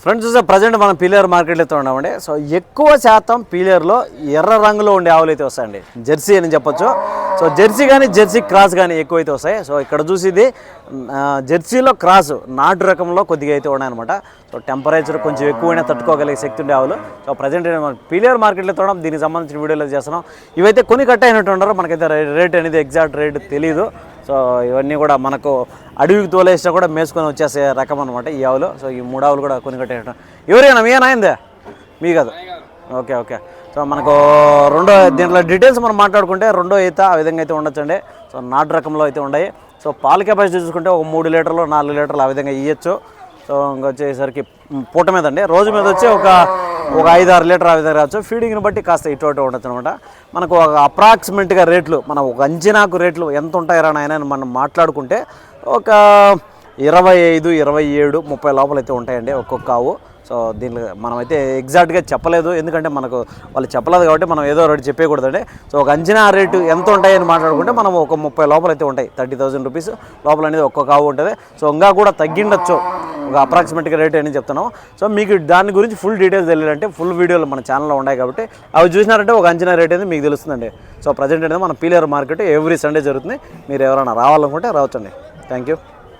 Friends చూస్తే present మనం పీలేరు మార్కెట్లో ఉన్నామండి. సో ఎక్కువ శాతం పీలేరులో ఎర్ర రంగులో ఉండే ఆవులు అయితే వస్తాయండి, జెర్సీ అని చెప్పొచ్చు. సో జెర్సీ కానీ జెర్సీ క్రాస్ కానీ ఎక్కువైతే వస్తాయి. సో ఇక్కడ చూసేది జెర్సీలో క్రాస్ నాటు రకంలో కొద్దిగా అయితే ఉన్నాయన్నమాట. సో టెంపరేచర్ కొంచెం ఎక్కువైనా తట్టుకోగలిగే శక్తి ఉండే ఆవులు. సో ప్రజెంట్ పీలేరు మార్కెట్లో తోవడం, దీనికి సంబంధించిన వీడియోలు చేస్తున్నాం. ఇవైతే కొని కట్టయినట్టు ఉండరు, మనకైతే రేట్ అనేది ఎగ్జాక్ట్ రేట్ తెలియదు. సో ఇవన్నీ కూడా మనకు అడవికి తోలేసినా కూడా మేసుకొని వచ్చేసే రకం అనమాట ఈ ఆవులు. సో ఈ 3 ఆవులు కూడా కొని కట్టేయటం. ఎవరైనా మీనా అయిందే మీ కాదు? Okay okay. సో మనకు దీంట్లో డీటెయిల్స్ మనం మాట్లాడుకుంటే రెండో ఈత ఆ విధంగా అయితే ఉండొచ్చండి. సో నాటు రకంలో అయితే ఉన్నాయి. సో పాల కెపాసిటీ చూసుకుంటే ఒక 3 లీటర్లు 4 లీటర్లు ఆ విధంగా ఇవ్వచ్చు. సో ఇంకా వచ్చేసరికి పూట మీద అండి, రోజు మీద వచ్చి ఒక 5-6 లీటర్ ఆ విధంగా రావచ్చు. ఫీడింగ్ని బట్టి కాస్త ఇటు ఉండొచ్చు అనమాట. మనకు ఒక అప్రాక్సిమేట్గా రేట్లు, మనం ఒక అంచనాకు రేట్లు ఎంత ఉంటాయరా నాయన మనం మాట్లాడుకుంటే ఒక 25, 27, 30 లోపల అయితే ఉంటాయండి ఒక్కొక్క ఆవు. సో దీంట్లో మనమైతే ఎగ్జాక్ట్గా చెప్పలేదు, ఎందుకంటే మనకు వాళ్ళు చెప్పలేదు కాబట్టి మనం ఏదో ఒకటి చెప్పేయకూడదండి. సో ఒక అంచనా రేటు ఎంత ఉంటాయని మాట్లాడుకుంటే మనం ఒక 30 లోపల అయితే ఉంటాయి. 30,000 రూపీస్ లోపల అనేది ఒక్కొక్క ఆవు ఉంటుంది. సో ఇంకా కూడా తగ్గిండొచ్చు, ఒక అప్రాక్సిమేట్గా రేట్ అని చెప్తున్నాము. సో మీకు దాని గురించి ఫుల్ డీటెయిల్స్ తెలియాలంటే ఫుల్ వీడియోలు మన ఛానల్లో ఉన్నాయి కాబట్టి అవి చూసినారంటే ఒక అంచనా రేట్ అనేది మీకు తెలుస్తుందండి. సో ప్రజెంట్ అనేది మన పీలేరు మార్కెట్ ఎవ్రీ సండే జరుగుతుంది. మీరు ఎవరైనా రావాలనుకుంటే రావచ్చండి. Thank you.